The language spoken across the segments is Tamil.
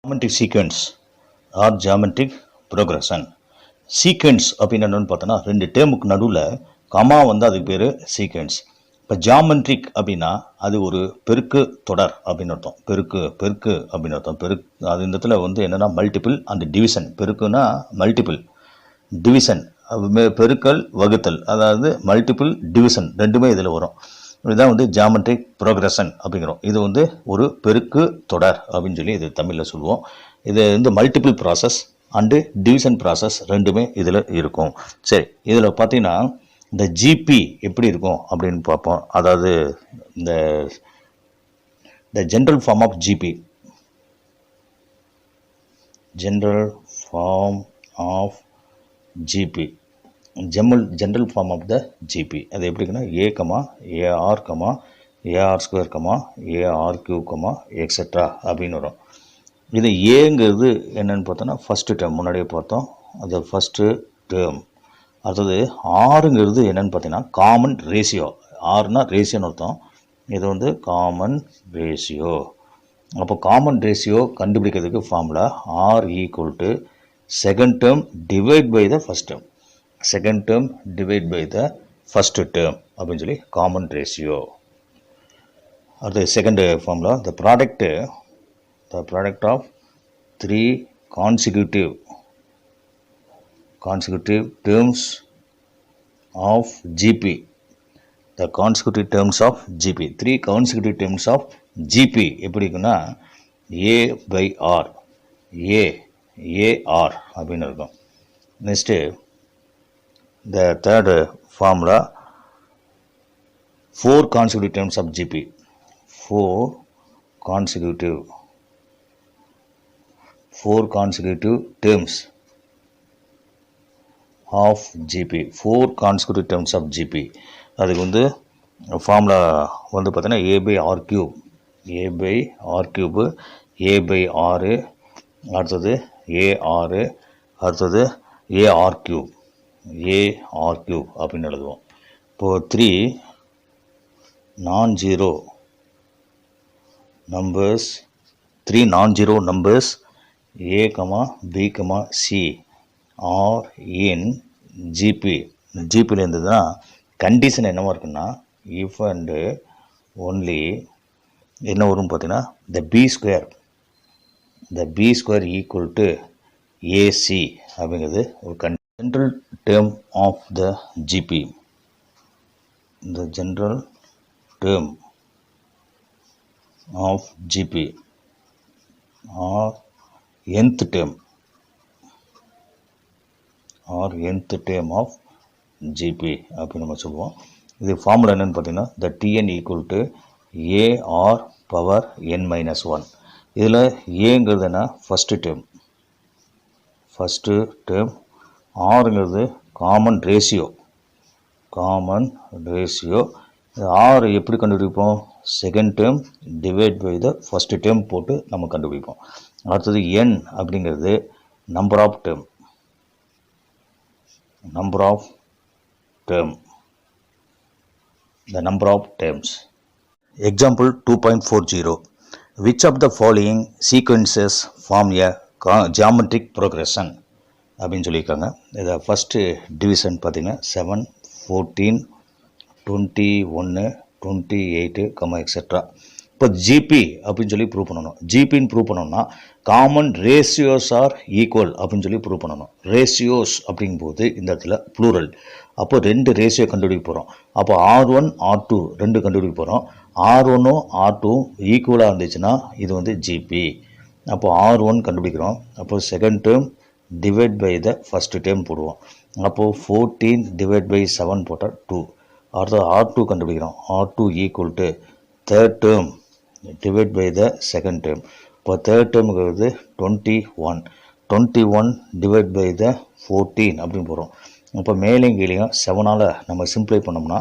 Geometric sequence or geometric progression. Sequence அப்படின்னு என்னென்னு பார்த்தோன்னா ரெண்டு டேர்முக்கு நடுவில் கமா வந்து அதுக்கு பேர் சீக்வென்ஸ். இப்போ ஜாமெட்ரிக் அப்படின்னா அது ஒரு பெருக்கு தொடர் அப்படின்னு அர்த்தம். பெருக்கு அப்படின்னு அர்த்தம். அது இந்த இடத்துல வந்து என்னென்னா மல்டிபிள் அண்ட் டிவிஷன். பெருக்குன்னா மல்டிபிள், டிவிஷன் பெருக்கல் வகுத்தல், அதாவது மல்டிபிள் டிவிஷன் ரெண்டுமே இதில் வரும். இதுதான் வந்து ஜாமெட்ரிக் ப்ரோக்ரஷன் அப்படிங்கிறோம். இது வந்து ஒரு பெருக்கு தொடர் அப்படின்னு சொல்லி இது தமிழில் சொல்லுவோம். இது வந்து multiple process and division process ரெண்டுமே இதில் இருக்கும். சரி, இதில் பார்த்தீங்கன்னா இந்த ஜிபி எப்படி இருக்கும் அப்படின்னு பார்ப்போம். அதாவது இந்த general form of GP, general form of GP, general form of the GP அது எப்படி இருக்குன்னா AR square AR cube etcetera அப்படின்னு வரும். இது ஏங்கிறது என்னென்னு பார்த்தோன்னா ஃபஸ்ட்டு டேர்ம் முன்னாடியே பார்த்தோம், அது ஃபஸ்ட்டு டேர்ம். அடுத்தது ஆறுங்கிறது என்னென்னு பார்த்தீங்கன்னா காமன் ரேஷியோ. ஆறுனா ரேஷியோன்னு அர்த்தம். இது வந்து காமன் ரேஷியோ. அப்போ காமன் ரேஷியோ கண்டுபிடிக்கிறதுக்கு formula R equal to second term divide by the first term. Second term divide by the first term அப்படின்னு சொல்லி காமன் ரேஷியோ. அடுத்தது second formula the product of three consecutive terms of GP. The consecutive terms of GP. Three consecutive terms of GP எப்படி இருக்குன்னா A by R, AR அப்படின்னு இருக்கும். Next the third formula, four consecutive terms of GP. Four consecutive terms of GP. Four consecutive terms of GP. அதுக்கு வந்து ஃபார்முலா வந்து பார்த்தீங்கன்னா A by R cube, A by R, அடுத்தது AR, அடுத்தது AR cube அப்படின்னு எழுதுவோம். இப்போது த்ரீ நான் zero numbers A, B, C are in GP. ஜிபியில் இருந்ததுன்னா கண்டிஷன் என்னவா இருக்குன்னா இஃப் அண்டு ஒன்லி என்ன வரும் பார்த்தீங்கன்னா the b square equal to AC அப்படிங்கிறது ஒரு general term of the GP. இந்த general term of GP or nth term of GP அப்படின்னு நம்ம சொல்லுவோம். இது ஃபார்முலா என்னன்னு பார்த்தீங்கன்னா the Tn equal to AR power n minus 1. இதில் ஏங்கிறது என்ன ஃபஸ்ட்டு டேர்ம், ஆறுங்கிறது காமன் ரேஷியோ. ஆர் எப்படி கண்டுபிடிப்போம்? Second term divide by the first term போட்டு நம்ம கண்டுபிடிப்போம். அடுத்தது n அப்படிங்கிறது number of terms. Example 2.40. which of the following sequences form a geometric progression அப்படின்னு சொல்லியிருக்காங்க. இதை ஃபஸ்ட்டு டிவிஷன் பார்த்தீங்கன்னா 7, 14, 21, 28, எக்ஸெட்ரா. இப்போ ஜிபி அப்படின்னு சொல்லி ப்ரூவ் பண்ணணும். ஜிபின்னு ப்ரூவ் பண்ணணும்னா காமன் ரேஷியோஸ் ஆர் ஈக்குவல் அப்படின்னு சொல்லி ப்ரூவ் பண்ணணும். ரேஷியோஸ் அப்படிங்கும்போது இந்த இடத்துல ப்ளூரல். அப்போ ரெண்டு ரேஷியோ கண்டுபிடிக்க போகிறோம். அப்போ R1, R2 ரெண்டு கண்டுபிடிக்க போகிறோம். R1ம் R2ம் ஈக்குவலாக இருந்துச்சுன்னா இது வந்து ஜிபி. அப்போ R1 கண்டுபிடிக்கிறோம். அப்போ second term divide by the first term போடுவோம். அப்போது 14 டிவைட் பை 7 போட்டால் 2. அடுத்தது R2 கண்டுபிடிக்கிறோம். R2 equal to third term divide by the second term. இப்போ தேர்ட் டேர்முங்கிறது 21 டிவைட் பை த 14 அப்படின்னு போகிறோம். இப்போ மேலேயும் கீழேயும் 7ஆல் நம்ம சிம்ப்ளை பண்ணோம்னா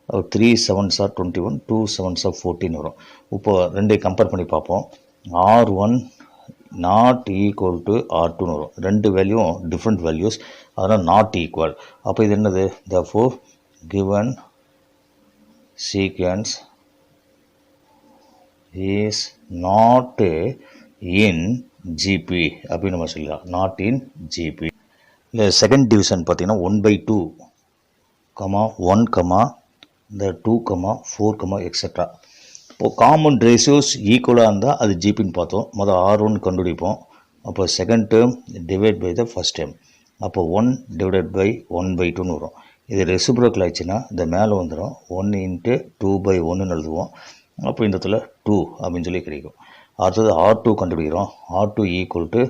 3 7s are 21, 2 7s are 14 வரும். இப்போ ரெண்டையும் கம்பேர் பண்ணி பார்ப்போம். R1 not equal to R2 வரும். ரெண்டு வேல்யூவும் டிஃப்ரெண்ட் வேல்யூஸ், அதனால் நாட் ஈக்குவல். அப்போ இது என்னது? therefore given sequence is not in GB அப்படின்னு நம்ம சொல்லலாம், நாட் இன் ஜிபி. இல்லை செகண்ட் டிவிஷன் பார்த்தீங்கன்னா 1/2, 1, இந்த 2, 4, எக்ஸட்ரா. இப்போது காமன் ரேஷியோஸ் ஈக்குவலாக இருந்தால் அது ஜிபின்னு பார்த்தோம். முதல் R1 கண்டுபிடிப்போம். அப்போ second term divide by the first term. அப்போ 1 டிவைடட் பை 1/2ன்னு வரும். இது ரெசிப்ரோக்கல் ஆச்சுன்னா இந்த மேலே வந்துடும். 1 × 2/1ன்னு எழுதுவோம். அப்போ இந்த இடத்துல 2 அப்படின்னு சொல்லி கிடைக்கும். அடுத்தது R2 கண்டுபிடிக்கிறோம். R2 equal to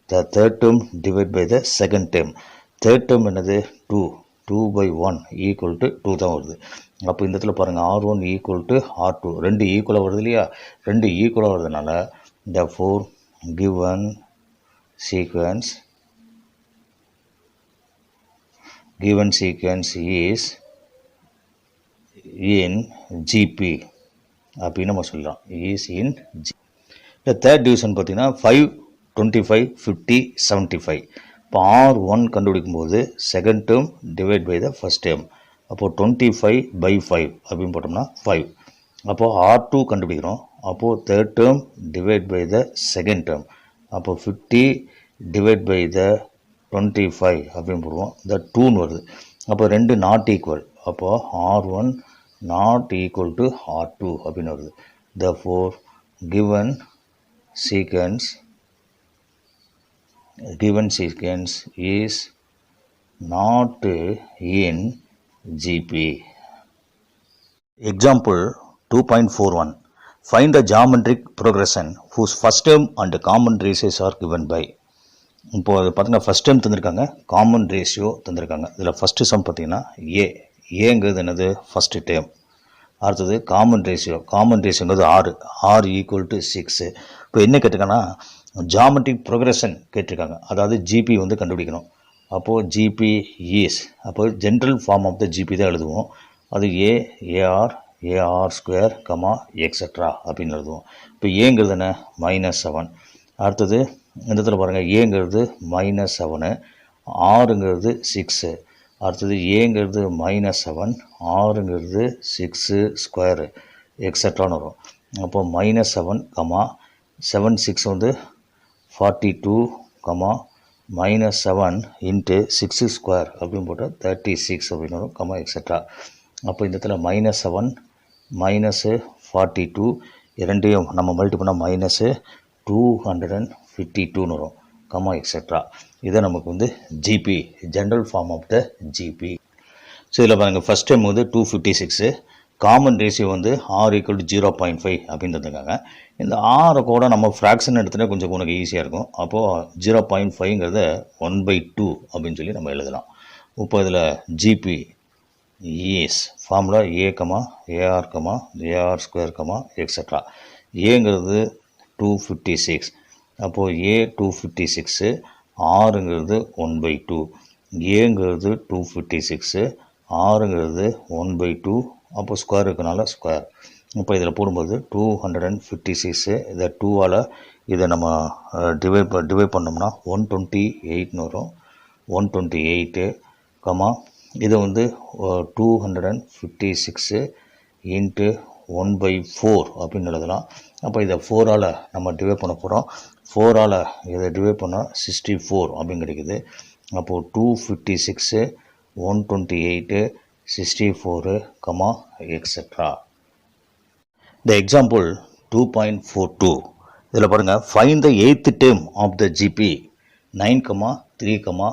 the third term divide by the second term. Third term என்னது 2, 2/1 ஈக்குவல் டு 2 தான் வருது. அப்போ இந்த இடத்துல பாருங்கள், R1 ஈக்குவல் டு R2, ரெண்டு ஈக்குவலாக வருது இல்லையா? ரெண்டு ஈக்குவலாக வருதுனால the four given sequence is in GP அப்படின்னு நம்ம சொல்லலாம், is in G. இந்த தேர்ட் டிவிஷன் பார்த்தீங்கன்னா 5, 25, 50, 75. இப்போ R1 கண்டுபிடிக்கும் போது second term divide by the first term. அப்போது 25/5 அப்படின்னு போட்டோம்னா 5. அப்போது R2 கண்டுபிடிக்கிறோம். அப்போது third term divide by the second term. அப்போது 50 டிவைட் பை த 25 அப்படின்னு போடுவோம். இந்த 2ன்னு வருது. அப்போ ரெண்டு நாட் ஈக்குவல். அப்போது R1 not equal to R2 அப்படின்னு வருது. Therefore given sequence is not in GP. Example 2.41. Find the geometric progression whose first term and common ratios are given by. இப்போ அது பார்த்தீங்கன்னா ஃபஸ்ட் டேர்ம் தந்திருக்காங்க, காமன் ரேஷியோ தந்திருக்காங்க. இதில் ஃபஸ்ட்டு சம் பார்த்தீங்கன்னா ஏங்கிறது என்னது ஃபஸ்ட்டு டேர்ம். அடுத்தது காமன் ரேஷியோங்கிறது 6 ஈக்குவல் டு 6. இப்போ என்ன கேட்டிருக்காங்கன்னா ஜியாமெட்ரிக் ப்ரோக்ரஷன் கேட்டிருக்காங்க, அதாவது ஜிபி வந்து கண்டுபிடிக்கணும். அப்போது ஜிபி இஸ், அப்போது general form of the GP தான் எழுதுவோம். அது AR எக்ஸட்ரா அப்படின்னு எழுதுவோம். இப்போ ஏங்கிறது என்ன -7. அடுத்தது இந்த இடத்துல பாருங்கள், ஏங்கிறது -7, ஆறுங்கிறது 6. அடுத்தது ஏங்கிறது -7, ஆறுங்கிறது 6 ஸ்கொயரு எக்ஸட்ரான்னு வரும். அப்போ -7, 7, 6 வந்து 42, -7 × 6 ஸ்கொயர் அப்படின்னு போட்டால் 36 அப்படின்னு வரும், எக்ஸட்ரா. அப்போ இந்த இடத்துல -7 -42 இரண்டையும் நம்ம மல்டி பண்ணால் -252ன்னு வரும், எக்ஸட்ரா. இதை நமக்கு வந்து GP, general form of the GP. So இதில் பாருங்கள், ஃபஸ்ட் டைம் வந்து 256, காமன் ரேஷியோ வந்து R = 0.5 அப்படின்னு தந்துருக்காங்க. இந்த ஆரை கூட நம்ம ஃப்ராக்ஷன் எடுத்துகிட்டா கொஞ்சம் உனக்கு ஈஸியாக இருக்கும். அப்போது 0.5ங்கிறத 1/2 அப்படின்னு சொல்லி நம்ம எழுதலாம். இப்போ இதில் GP is formula AR, extra. ஏங்கிறது 256. அப்போது A 256, ஆறுங்கிறது 1/2, ஏங்கிறது 256, ஆறுங்கிறது 1/2. அப்போ ஸ்கொயர் இருக்கனால ஸ்கொயர். இப்போ இதில் போடும்போது 256, இதை 2ஆல் இதை நம்ம டிவைட் பண்ணோம்னா 128ன்னு வரும். 128, இதை வந்து 256 × 1/4 அப்படின்னு எழுதலாம். அப்போ இதை 4ஆல் நம்ம டிவைட் பண்ண போகிறோம். 4ஆல் இதை டிவைட் பண்ணால் 64 அப்படின்னு கிடைக்குது. அப்போது 256, 128, 64, எக்ஸட்ரா. இந்த எக்ஸாம்பிள் 2.42. இதில் பாருங்கள், find the 8th term of the GP 9, 3,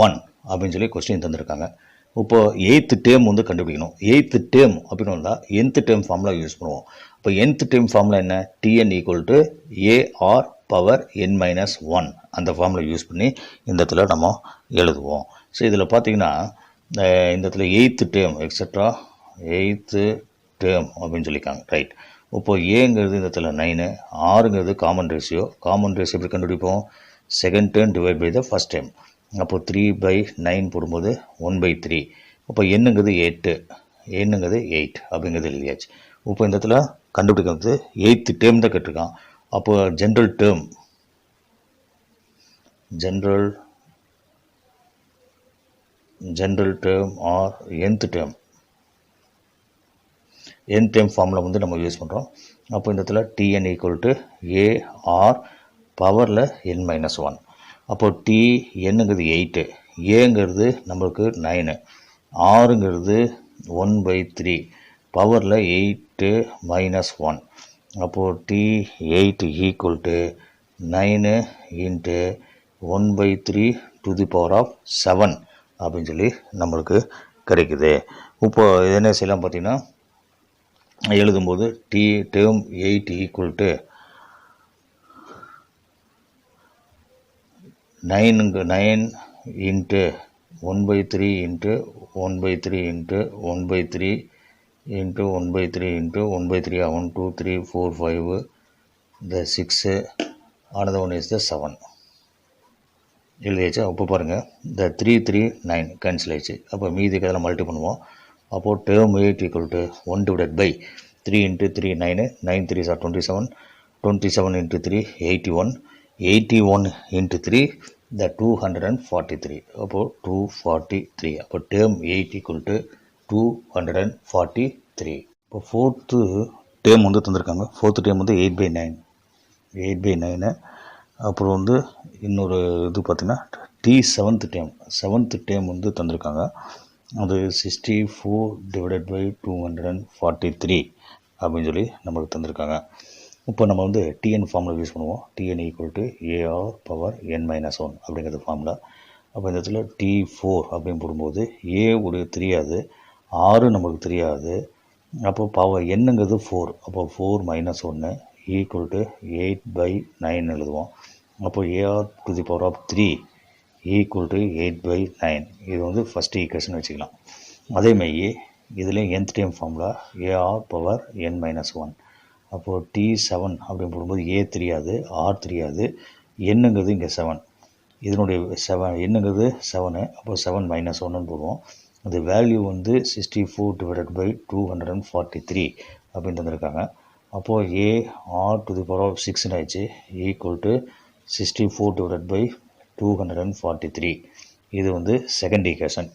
1 அப்படின்னு சொல்லி கொஸ்டின் தந்திருக்காங்க. இப்போது 8th டேர்ம் வந்து கண்டுபிடிக்கணும். 8th டேர்ம் அப்படின்னு வந்தால் nth டேர்ம் ஃபார்முலா யூஸ் பண்ணுவோம். இப்போ nth டேர்ம் ஃபார்முலா என்ன? Tn = AR⁻n−1 அந்த ஃபார்முலா யூஸ் பண்ணி இந்த இடத்துல நம்ம எழுதுவோம். ஸோ இதில் பார்த்தீங்கன்னா இந்த இடத்துல 8th term extra 8th term அப்படின்னு சொல்லியிருக்காங்க, ரைட். இப்போது ஏங்கிறது இந்த இடத்துல 9, ஆறுங்கிறது காமன் ரேஷியோ எப்படி கண்டுபிடிப்போம்? Second term divide by the first term. அப்போது 3/9 போடும்போது 1/3. அப்போ என்னங்கிறது 8 அப்படிங்கிறது எழுதியாச்சு. இப்போ இந்த இடத்துல கண்டுபிடிக்கிறது 8th டேர்ம் தான் கேட்டிருக்கான். அப்போ general term or nth term formula வந்து நம்ம யூஸ் பண்ணுறோம். அப்போ இந்த இடத்துல Tn = AR பவரில் n-1. அப்போ டி என்னங்கிறது 8, ஏங்கிறது நம்மளுக்கு 9, ஆறுங்கிறது 1/3 பவரில் 8 - 1. அப்போது T 8 equal to 9 into 1/3 to the power of 7 அப்படின்னு சொல்லி நம்மளுக்கு கிடைக்குது. இப்போ என்ன செய்யலாம் பார்த்தீங்கன்னா, எழுதும்போது T term 8 equal to 9 into 1/3 into 1/3 into 1/3 into 1/3 into 1/3 1 2 3 4 5 the 6 another one is the 7 எழுதியாச்சு. அப்போ பாருங்கள் the 3 3 9 கேன்சல் ஆயிடுச்சு. அப்போ மீதிக்கு அதெல்லாம் மல்டி பண்ணுவோம். அப்போது term 8 equal to 1 divided by 3 into 3 9 9 3 are 27 27 into 3 81 81 into 3 the 243. அப்போது 243. அப்போ டேர்ம் 8 ஈக்குவல் டு 243. இப்போ ஃபோர்த்து டேர்ம் வந்து தந்திருக்காங்க. ஃபோர்த்து டேர்ம் வந்து 8/9 8/9. அப்புறம் வந்து இன்னொரு இது பார்த்திங்கன்னா செவன்த் டேர்ம் வந்து தந்திருக்காங்க. அது 64 டிவைடட் பை 243 அப்படின்னு சொல்லி நம்மளுக்கு தந்திருக்காங்க. இப்போ நம்ம வந்து டிஎன் ஃபார்முலா யூஸ் பண்ணுவோம். TN equal to AR power n-1 அப்படிங்கிறது ஃபார்முலா. அப்போ இந்த இடத்துல T4 அப்படின்னு போடும்போது ஏ உடைய தெரியாது, ஆறு நம்மளுக்கு தெரியாது. அப்போது பவர் என்னங்கிறது 4. அப்போ 4 - 1 ஈக்குவல் டு 8/9 எழுதுவோம். அப்போது AR to the power of 3 equal to 8/9. இது வந்து ஃபஸ்ட்டு ஈக்குவேஷன் வச்சுக்கலாம். அதேமாதிரி இதில் nth term formula AR power n-1. அப்போது T7 அப்படின்னு போடும்போது ஏ தெரியாது, ஆர் தெரியாது, என்னங்கிறது இங்கே 7. இதனுடைய 7 என்னங்கிறது 7. அப்போது 7 - 1 போடுவோம். அந்த வேல்யூ வந்து 64 டிவைடட் பை 243 அப்படின்னு தந்திருக்காங்க. அப்போது A R to the power of 6 ஆயிடுச்சு ஈக்குவல் டு 64 டிவைடட் பை 243. இது வந்து செகண்ட் ஈக்குவேஷன்.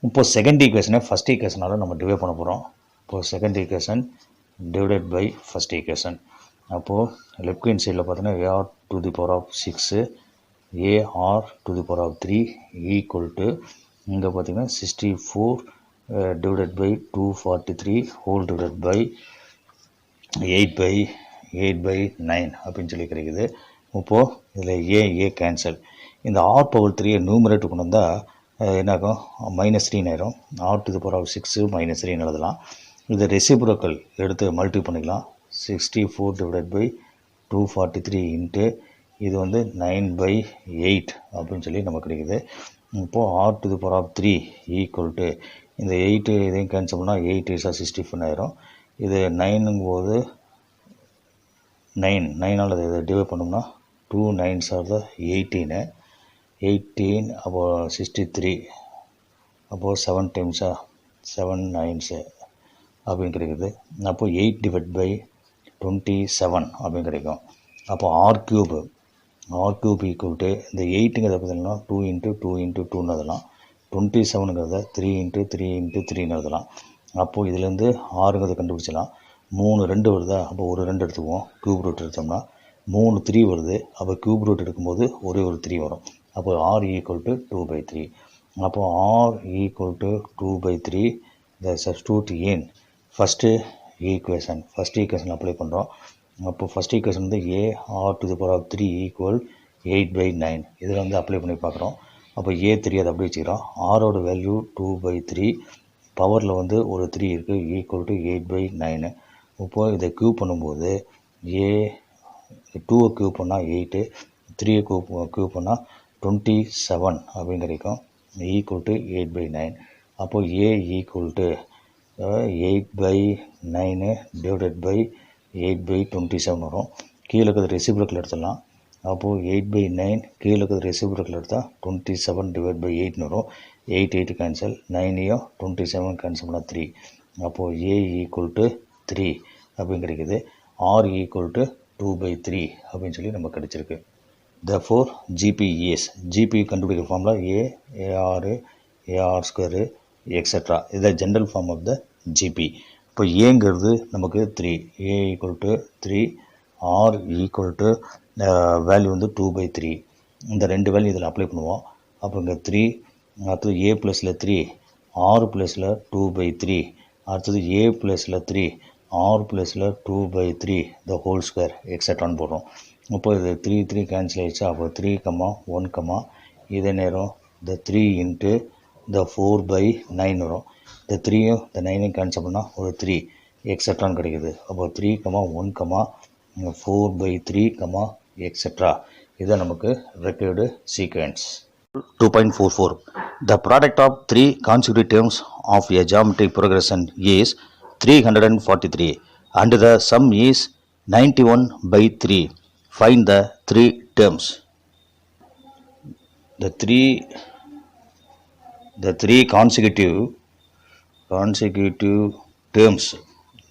இப்போது செகண்ட் ஈக்குவேஷனை ஃபஸ்ட் ஈக்குவேஷனால் நம்ம டிவைட் பண்ண போகிறோம். இப்போது second equation divided by first equation. அப்போது லெஃப்ட் ஹேண்ட் சைடில் பார்த்தீங்கன்னா AR to the power of 6 AR to the power of 3 equal to இங்கே பார்த்தீங்கன்னா 64 divided by 243 whole divided by 8/9 அப்படின்னு சொல்லி கிடைக்குது. இப்போது இதில் ஏ கேன்சல். இந்த ஆர் பவர் 3 நியூமரேட்டர் கொண்டு வந்தால் என்னாகும், -3 ஆயிரும். R to the power of 6 -3 எழுதலாம். இதை ரெசிப்ரோக்கல் எடுத்து மல்டி பண்ணிக்கலாம். 64 டிவைடட் பை 243 இன்ட்டு இது வந்து 9/8 அப்படின்னு சொல்லி நமக்கு கிடைக்குது. இப்போது R to the power of 3 equal to இந்த 8 இதையும் கேன்சல் பண்ணால் 8 is 64 ஆயிரும். இது 9ங்கும் போது 9 இதை டிவைட் பண்ணோம்னா 2 9s are 18 அப்போது 63. அப்போது 7 times 7 9s அப்படின்னு கிடைக்குது. அப்போது 8 டிவைட் பை 27 அப்படின்னு கிடைக்கும். அப்போது ஆர் கியூப் ஈக்குவல் டு இந்த 8ங்கிறத பார்த்தீங்கன்னா 2 × 2 × 2 எழுதலாம். 27ங்கிறத 3 × 3 × 3 எழுதலாம். அப்போது இதுலேருந்து 6ங்கிறத கண்டுபிடிச்சலாம். 3 2 வருதா, அப்போ ஒரு 2 எடுத்துக்குவோம். க்யூப் ரூட் எடுத்தோம்னா 3 3 வருது. அப்போ க்யூப் ரூட் எடுக்கும்போது ஒரே ஒரு 3 வரும். அப்போ ஆர் ஈக்குவல் டு 2/3. அப்போது R equal to 2/3 the substitute in first equation apply பண்ணுறோம். அப்போது ஃபஸ்ட் ஈக்குவேஷன் வந்து A R to the power of 3 equal 8/9. இதில் வந்து அப்ளை பண்ணி பார்க்குறோம். அப்போ ஏ தெரியாது, அப்படி வச்சுக்கிறோம். ஆரோட வேல்யூ 2/3, பவரில் வந்து ஒரு 3 இருக்குது, ஈக்குவல் டு 8/9. இப்போது இதை க்யூப் பண்ணும்போது ஏ 2 க்யூப் பண்ணால் 8, 3 க்யூப் பண்ணால் 27 அப்படின்னு கிடைக்கும், ஈக்குவல் டு 8/9. அப்போது ஏ ஈக்குவல் டு 8/9 டிவைடட் பை 8/27 வரும். கீழே இருக்கிறது ரெசிப்ரோக்கல் எடுத்துடலாம். அப்போது 8/9 கீழே இருக்கிறது ரெசிப்ரோக்கல் எடுத்தால் 27 டிவைட் பை 8 வரும். 8 8 கேன்சல், 9ஐயும் 27 கேன்சல் பண்ணால் 3. அப்போது ஏ ஈக்குவல் டு 3 அப்படின்னு கிடைக்குது. ஆர் ஈக்குவல் டு 2/3 அப்படின்னு சொல்லி நம்ம கிடைச்சிருக்கு. therefore GP is கண்டுபிடிக்கிற ஃபார்முலா ஏஆர் ஸ்கொயரு எக்ஸட்ரா. இதை general form of the GP. இப்போ ஏங்கிறது நமக்கு 3, A equal to 3, R equal to value வந்து 2/3. இந்த ரெண்டு வேல்யூ இதில் அப்ளை பண்ணுவோம். அப்போ இங்கே 3, அடுத்தது ஏ ப்ளஸில் 3, ஆர் ப்ளஸில் 2/3, அடுத்தது ஏ ப்ளஸில் 3, ஆர் ப்ளஸில் 2/3 த ஹோல் ஸ்கொயர் எக்ஸட்ரான்னு போடுறோம். இப்போ இது 3 கேன்சல் ஆகிடுச்சு. அப்போ 3, 1, இதே நேரம் இந்த 3 இன்ட்டு இந்த 4/9 வரும். இந்த 3யும் இந்த 9யும் கேன்சல் பண்ணால் ஒரு 3 எக்ஸட்ரான்னு கிடைக்குது. அப்போ 3, 1, 4/3, எக்ஸட்ரா. இதுதான் நமக்கு required sequence. 2.44. The product of three consecutive terms of a geometric progression is 343 and the sum is 91/3. Find the three terms. The three consecutive terms.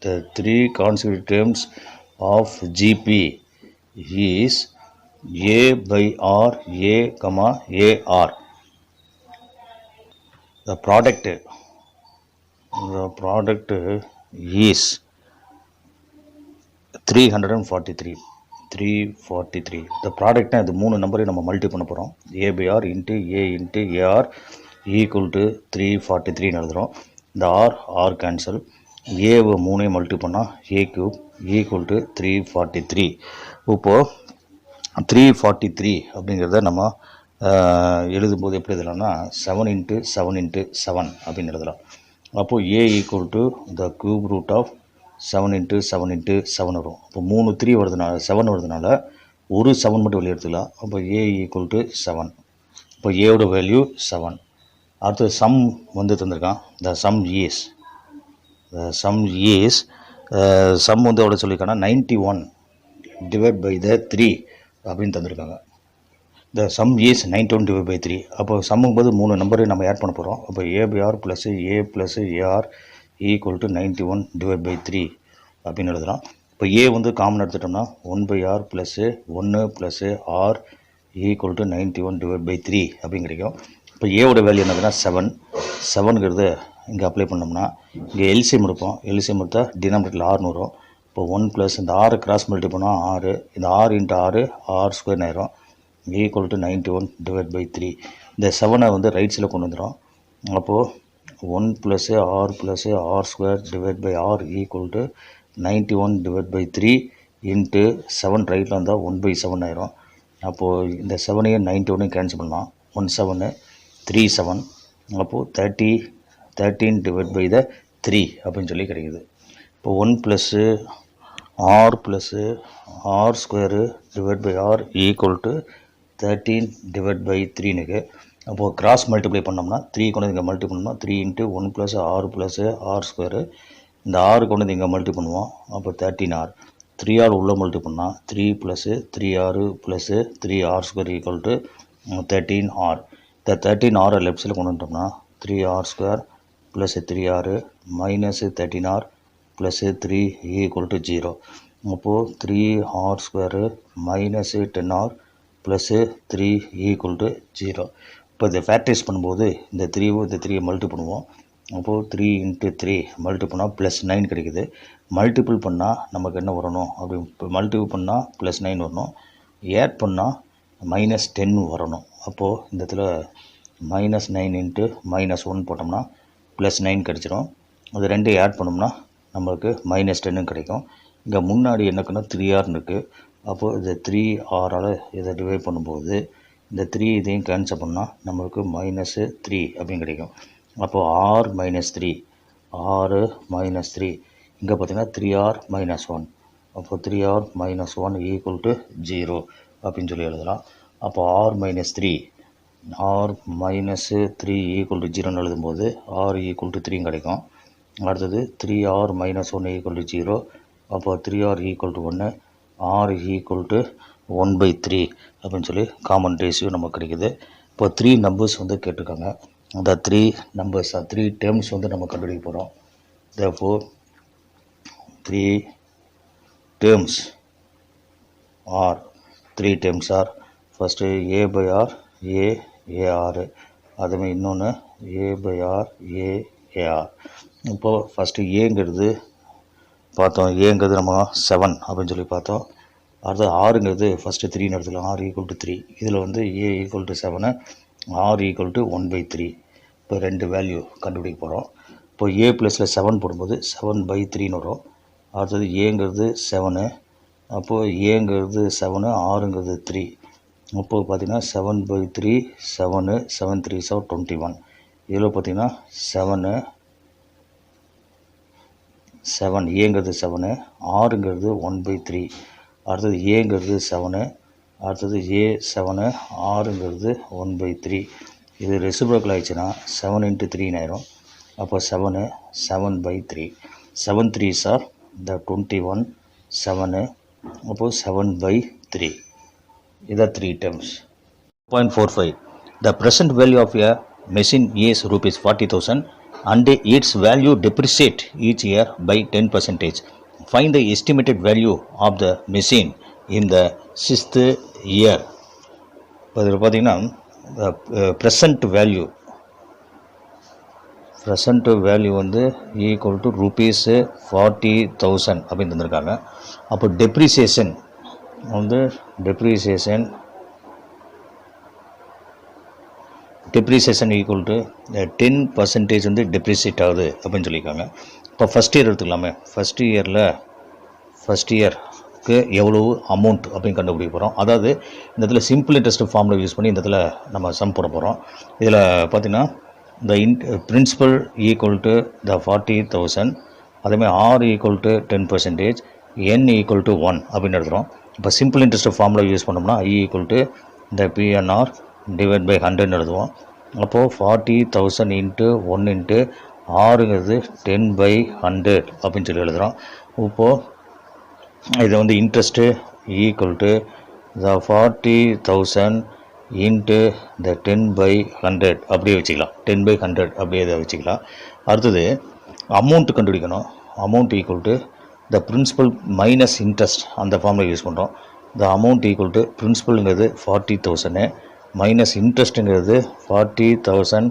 The three consecutive terms of GP is A/R, A/AR. The product is 343. The product இது மூணு நம்பரையும் நம்ம மல்டி பண்ண போகிறோம். A/R into A into AR equal to 343 எழுதுகிறோம். இந்த ஆர் கேன்சல். ஏவை மூணையும் மல்டி பண்ணால் A³ ஈக்குவல் டு 343. இப்போது 343 அப்படிங்கிறத நம்ம எழுதும்போது எப்படி எழுதலாம்னா 7 × 7 × 7 அப்படின்னு எழுதலாம். அப்போது A equal to the cube root of 7 × 7 × 7 வரும். இப்போ 3 3 வருதுனால 7 வருதுனால ஒரு 7 மட்டும் வெளியே எடுத்துக்கலாம். அப்போ A ஈக்குவல் டு 7. இப்போ ஏவோட வேல்யூ 7. அடுத்து சம் வந்து தந்திருக்கான். த சம் வந்து எவ்வளோ சொல்லியிருக்காங்கன்னா 91 டிவைட் பை த 3 அப்படின்னு தந்திருக்காங்க. த சம் இஸ் 91/3. அப்போ சம்மும் போது மூணு நம்பரை நம்ம ஆட் பண்ண போகிறோம். அப்போ A/R plus A plus AR equal to 91/3 அப்படின்னு எழுதலாம். இப்போ ஏ வந்து காமன் எடுத்துட்டோம்னா 1/R plus 1 plus R equal to 91/3 அப்படின்னு கிடைக்கும். இப்போ ஏவோட வேல்யூ என்னதுன்னா 7ங்கிறது இங்கே அப்ளை பண்ணோம்னா இங்கே எல்சிஎம் எடுப்போம். எல்சிஎம் எடுத்தால் டினாமினேட்டரில் 6 வரும். இப்போ 1 ப்ளஸ் இந்த 6 கிராஸ் மல்டி பண்ணால் 6, இந்த 6 × 6 R² ஆயிரும் ஈக்குவல் டு 91/3. இந்த 7 வந்து ரைட் சைடில் கொண்டு வந்துடும். அப்போது 1 plus R divide by R equal to 91/3 into 7 ரைட்டில் வந்தால் 1/7 ஆயிரும். அப்போது இந்த 7ஐயும் 91ஐயும் கேன்சல் பண்ணலாம். 1 7 3 7. அப்போது 13 டிவைட் பை த 3 அப்படின்னு சொல்லி கிடைக்குது. இப்போ 1 plus R² divide by R equal to 13 divide by 3னுக்கு. அப்போது கிராஸ் மல்டிப்ளை பண்ணோம்னா 3 கொண்டு இங்கே மல்டி பண்ணோம்னா 3 × 1 ப்ளஸ் R ப்ளஸ் R². இந்த 6 கொண்டு இங்கே மல்டி பண்ணுவோம். அப்போ 13R. 3R உள்ள மல்டி பண்ணால் 3 plus 3R plus 3R² equal to 13R. இந்த 13R லெஃப்ட் சைடில் கொண்டு வந்துட்டோம்னா 3R² plus 3R minus 13R plus 3 equal to 0. அப்போது 3R² minus 10R plus 3 equal to 0. இப்போ இதை ஃபேக்டரைஸ் பண்ணும்போது இந்த 3 மல்டி பண்ணுவோம். அப்போது 3 × 3 மல்டி பண்ணால் +9 கிடைக்குது. மல்டிபிள் பண்ணால் நமக்கு என்ன வரணும் அப்படி மல்டிபிள் பண்ணால் +9 வரணும். ஆட் பண்ணால் -10 வரணும். அப்போது இந்த இடத்துல -9 × -1 போட்டோம்னா +9 கிடச்சிரும். அது ரெண்டையும் ஆட் பண்ணோம்னா நம்மளுக்கு -10 கிடைக்கும். இங்கே முன்னாடி என்னக்குன்னா 3R இருக்குது. அப்போது இந்த 3Rஆல் இதை டிவைட் பண்ணும்போது இந்த 3 இதையும் கேன்சல் பண்ணால் நம்மளுக்கு -3 அப்படின்னு கிடைக்கும். அப்போது R -3 இங்கே பார்த்திங்கன்னா 3R -1. அப்போது 3R -1 ஈக்குவல் டு 0 அப்படின்னு சொல்லி எழுதலாம். அப்போ R -3 ஈக்குவல் டு 0ன்னு எழுதும்போது R ஈக்குவல் டு 3 கிடைக்கும். அடுத்தது 3R -1 ஈக்குவல் டு 0. அப்போ 3R equal to 1, R equal to 1/3 அப்படின்னு சொல்லி காமன் ரேஷியோ நமக்கு கிடைக்குது. இப்போ 3 நம்பர்ஸ் வந்து கேட்டிருக்காங்க. அந்த 3 நம்பர்ஸ் 3 டேர்ம்ஸ் வந்து நம்ம கண்டுபிடிக்க போகிறோம். therefore 3 terms are first A/R AR, அதுமாதிரி இன்னொன்று A/R AR. இப்போது ஃபஸ்ட்டு ஏங்கிறது பார்த்தோம். ஏங்கிறது நம்ம 7 அப்படின்னு சொல்லி பார்த்தோம். அடுத்தது ஆறுங்கிறது ஃபஸ்ட்டு 3 எடுத்துக்கலாம். R equal to 3. இதில் வந்து A equal to 7, R equal to 1/3. இப்போ 2 வேல்யூ கண்டுபிடிக்க போகிறோம். இப்போ ஏ ப்ளஸில் 7 போடும்போது 7/3 வரும். அடுத்தது ஏங்கிறது 7, அப்போது ஏங்கிறது 7, ஆறுங்கிறது 3. அப்போது பார்த்திங்கன்னா 7/3, 7, 7 3 7 21. இதில் பார்த்திங்கன்னா 7 ஏங்கிறது 7, ஆறுங்கிறது 1/3. அடுத்தது ஏங்கிறது 7, அடுத்தது ஏ 7, ஆறுங்கிறது 1/3. இது ரெசிப்ரோக்கல் ஆயிடுச்சுன்னா 7 × 3 ஆயிரும். அப்போ 7, 7/3. 7 3s are the 21, 7, அப்போது 7/3. இதான் 3 terms. 0.45. The present value of a machine is rupees 40,000 and its value depreciate each year by 10%. Find the estimated value of the machine in the 6th year. இப்போ இதில் பார்த்தீங்கன்னா ப்ரெசண்ட் வேல்யூ வந்து ஈக்குவல் டு rupees 40,000 அப்படின்னு தந்திருக்காங்க. அப்போ டெப்ரிசியேஷன் ஈக்குவல் டு 10% வந்து டெப்ரிசியேட் ஆகுது அப்படின்னு சொல்லியிருக்காங்க. இப்போ ஃபஸ்ட் இயர் எடுத்துக்கலாமே. ஃபஸ்ட் இயருக்கு எவ்வளவு அமௌண்ட் அப்படின்னு கண்டுபிடிக்க போகிறோம். அதாவது இந்த இடத்துல சிம்பிள் இன்ட்ரெஸ்ட் ஃபார்முலா யூஸ் பண்ணி இந்த இடத்துல நம்ம சம் போட போகிறோம். இதில் பார்த்தீங்கன்னா the principal equal to the 40,000, அதேமாதிரி R equal to 10%, n equal to 1 அப்படின்னு எடுத்துகிறோம். இப்போ சிம்பிள் இன்ட்ரெஸ்ட் ஃபார்முலா யூஸ் பண்ணோம்னா ஐ ஈக்குவல் டு இந்த பிஎன்ஆர் டிவைட் பை 100 எழுதுவோம். அப்போது 40,000 இன்ட்டு 1 இன்ட்டு ஆறுங்கிறது 10/100 அப்படின்னு சொல்லி எழுதுகிறோம். இப்போது இது வந்து interest equal to the 40,000 into the 10/100 அப்படியே வச்சுக்கலாம். 10/100 அப்படியே இதை வச்சுக்கலாம். அடுத்தது அமௌண்ட்டு கண்டுபிடிக்கணும். Amount equal to the principal minus interest, அந்த ஃபார்மில் யூஸ் பண்ணுறோம். த அமௌண்ட் ஈக்குவல் டு பிரின்சிபலுங்கிறது 40,000 மைனஸ் இன்ட்ரெஸ்ட்டுங்கிறது 40,000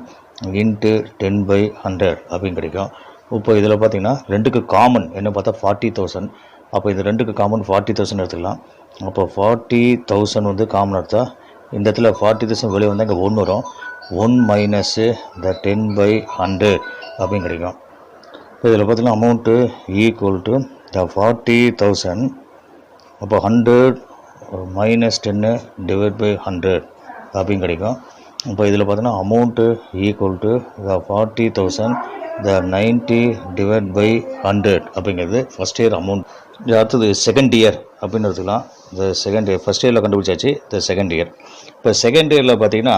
இன்ட்டு 10/100 அப்படின்னு கிடைக்கும். இப்போ இதில் பார்த்திங்கன்னா ரெண்டுக்கு காமன் என்ன பார்த்தா 40,000. அப்போ இது ரெண்டுக்கு காமன் 40,000 எடுத்துக்கலாம். அப்போ 40,000 வந்து காமன் எடுத்தா இந்த இடத்துல 40,000 வெளியே வந்தால் இங்கே 1 வரும். 1 மைனஸு த 10/100 அப்படின்னு கிடைக்கும். இப்போ இதில் பார்த்தீங்கன்னா அமௌண்ட்டு ஈக்குவல் டு த 40,000. அப்போ 100 மைனஸ் 10 டிவைட் பை 100 அப்படின்னு கிடைக்கும். இப்போ இதில் பார்த்தீங்கன்னா amount equal to the 40,000 the 90 divide by 100 அப்படிங்கிறது ஃபஸ்ட் இயர் அமௌண்ட். இது அடுத்தது செகண்ட் இயர் அப்படின்னு எடுத்துக்கலாம். இந்த செகண்ட் இயர் ஃபஸ்ட் இயரில் கண்டுபிடிச்சாச்சு. இந்த செகண்ட் இயர். இப்போ செகண்ட் இயரில் பார்த்தீங்கன்னா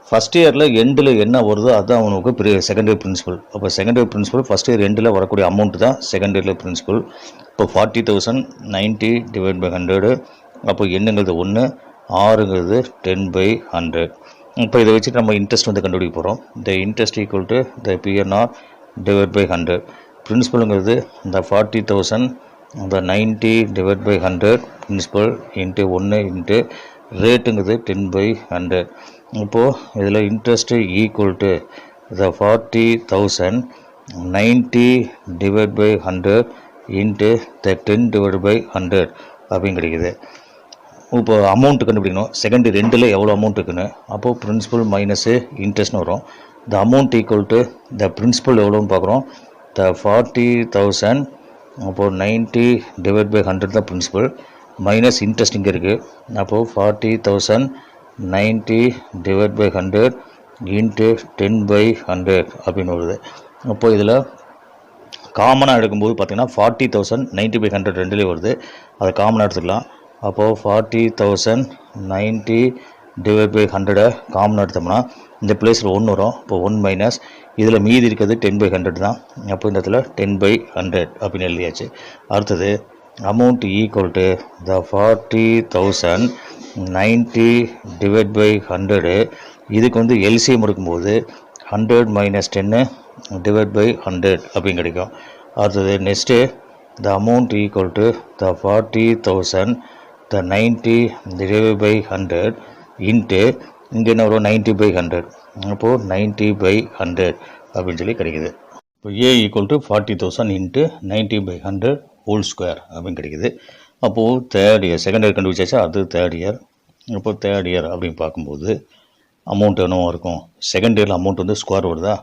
ஃபஸ்ட் இயரில் எண்டில் என்ன வருதோ அதுதான் அவனுக்கு செகண்ட் இயர் பிரின்சிபல். அப்போ second year principal first year எண்டில் வரக்கூடிய அமௌண்ட் தான் செகண்ட் இயரில் பிரின்சிபல். இப்போ 40,000 90 டிவைட் பை 100. அப்போ என்னங்கிறது 1, ஆறுங்கிறது 10/100. இப்போ இதை வச்சுட்டு நம்ம இன்ட்ரெஸ்ட் வந்து கண்டுபிடிக்க போகிறோம். இந்த interest equal to the PNR divide by 100. பிரின்சிபலுங்கிறது இந்த 40,000 இந்த 90 divide by 100 principal into 1 into ரேட்டுங்கிறது 10/100. இப்போது இதில் interest equal to the 40,000 90 divide by 100 into the 10 divide by 100 அப்படின்னு கிடைக்குது. இப்போ அமௌண்ட்டு கண்டுபிடிக்கணும். செகண்ட் ரெண்டில் எவ்வளோ அமௌண்ட் இருக்குன்னு. அப்போது பிரின்சிபல் மைனஸு இன்ட்ரெஸ்ட்னு வரும். The amount equal to the principal எவ்வளோன்னு பார்க்குறோம். த 40,000 அப்போது 90 டிவைட் பை 100 தான் பிரின்சிபல் மைனஸ் இன்ட்ரெஸ்ட் இங்கே இருக்குது. அப்போது 40,000 90 டிவைட் பை 100 இன்ட்டு 10/100 அப்படின்னு வருது. அப்போது இதில் காமனாக எடுக்கும்போது பார்த்திங்கன்னா 40,000 90/100 ரெண்டுலேயும் வருது. அதை காமனாக எடுத்துக்கலாம். அப்போது 40,000 90 டிவைட் பை 100 காமனாக எடுத்தோம்னா இந்த பிளேஸில் 1 வரும். இப்போ 1 மைனஸ் இதில் மீதி இருக்கிறது 10/100 தான். அப்போ இந்த இடத்துல 10/100 அப்படின்னு எழுதியாச்சு. அடுத்தது amount equal to the 40,000 90 divide by 100. இதுக்கு வந்து எல்சிஎம் எடுக்கும்போது 100 மைனஸ் 10 டிவைட் பை 100 அப்படின்னு கிடைக்கும். அடுத்தது next the amount equal to the 40,000 the 90 divide by 100 into இங்கே என்ன வரும் 90/100. அப்போது 90/100 அப்படின்னு சொல்லி கிடைக்குது. இப்போ A equal to 40,000 into 90/100 whole square அப்படின்னு கிடைக்குது. அப்போது தேர்ட் இயர் செகண்ட் இயர் கண்டுபிடிச்சாச்சா, அது தேர்ட் இயர். இப்போது தேர்ட் இயர் அப்படின்னு பார்க்கும்போது அமௌண்ட் என்னவோ இருக்கும். செகண்ட் இயரில் அமௌண்ட் வந்து ஸ்கொயர் வருதா,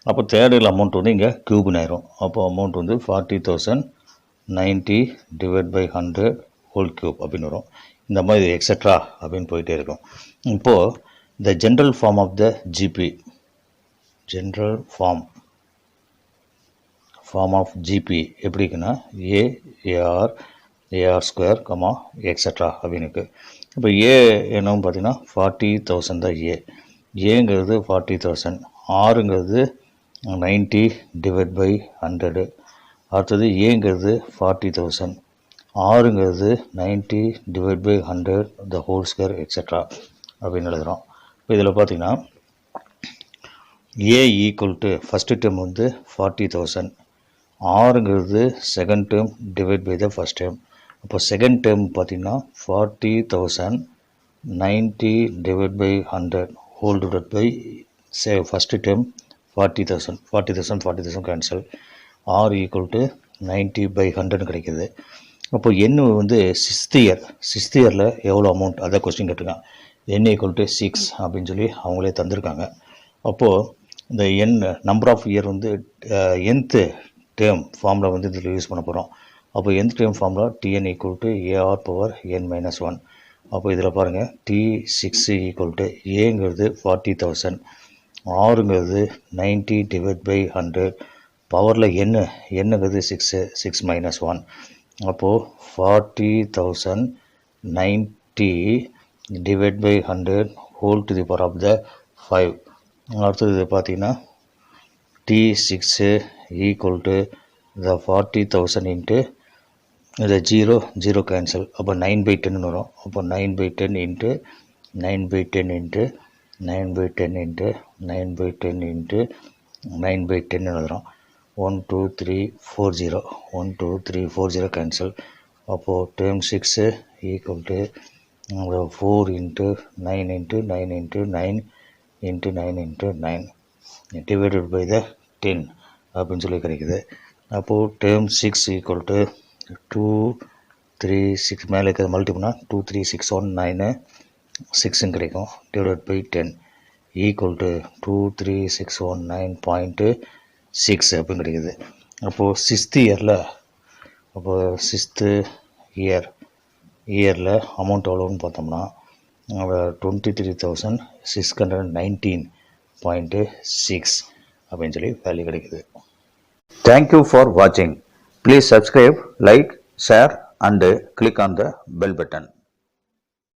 அப்போ தேர்ட் இயரில் அமௌண்ட் வந்து இங்கே க்யூப்னு ஆயிரும். அப்போ அமௌண்ட் வந்து 40,090 டிவைட் பை 100 ஹோல் க்யூப் அப்படின்னு வரும். இந்த மாதிரி எக்ஸட்ரா அப்படின்னு போயிட்டே இருக்கும். இப்போது the general form of the GP, general form of GP எப்படி இருக்குன்னா ஏஆர் ஸ்கொயர் கமா எக்ஸட்ரா அப்படின்னு இருக்குது. இப்போ ஏ என்னன்னு பார்த்தீங்கன்னா 40,000 தான் ஏங்கிறது 40,000, ஆறுங்கிறது 90 டிவைட் பை 100. அடுத்தது ஏங்கிறது 40,000, ஆறுங்கிறது 90 divide by 100 the whole square extra அப்படின்னு எழுதுகிறோம். இப்போ இதில் பார்த்தீங்கன்னா A equal to first term வந்து 40,000, ஆறுங்கிறது second term divide by the first term. அப்போ செகண்ட் டேர்ம் பார்த்தீங்கன்னா 40,090 divide by 100 whole divide by first term 40,000 cancel, R equal to 90 by 100 கிடைக்கிது. அப்போ எண் வந்து சிக்ஸ்த் இயரில் எவ்வளோ அமௌண்ட் அதை கொஸ்டின் கேட்டிருக்காங்க. என் ஈக்குவல் டு 6 அப்படின்னு சொல்லி அவங்களே தந்திருக்காங்க. அப்போது இந்த நம்பர் ஆஃப் இயர் வந்து nth டேர்ம் ஃபார்மில் வந்து இதில் யூஸ் பண்ண போகிறோம். அப்போ nth டேர்ம் ஃபார்மில் Tn equal to AR power n-1. அப்போ இதில் பாருங்கள் T6 ஈக்குவல் டு ஏங்கிறது 40,000, ஆறுங்கிறது 90 டிவைட் பை 100, பவரில் என்னங்கிறது 6 மைனஸ் 1. அப்போது 40,090 divide by 100 whole to the power of the 5. அடுத்தது பார்த்தீங்கன்னா T6 equal to the 40,000 into இந்த 0 கேன்சல், அப்போ 9/10 வரும். அப்போ 9/10 இன்ட்டு 9/10 இன்ட்டு 9/10 இன்ட்டு 9/10 இன்ட்டு 9/10 எழுதுகிறோம். 1 2 3 4 0 1 2 3 4 0 கேன்சல். அப்போது term 6 equal to 4 into 9 into 9 into 9 into 9 into 9 divided by the 10 அப்படின்னு சொல்லி கிடைக்குது. அப்போது டேர்ம் 6 ஈக்குவல் டு 2 3 6 மேலே இருக்கிறது மல்டிப்னா 2 3 6 1 9 6 கிடைக்கும் டிவைட் பை 10 ஈக்குவல் டு 2 3 6 1 9.6 அப்படின்னு கிடைக்குது. அப்போது சிக்ஸ்த்து இயரில் அமௌண்ட் எவ்வளோன்னு பார்த்தோம்னா 23,619.6 அப்படின்னு சொல்லி வேல்யூ கிடைக்குது. தேங்க்யூ ஃபார் வாட்சிங். Please subscribe, like, share and click on the bell button.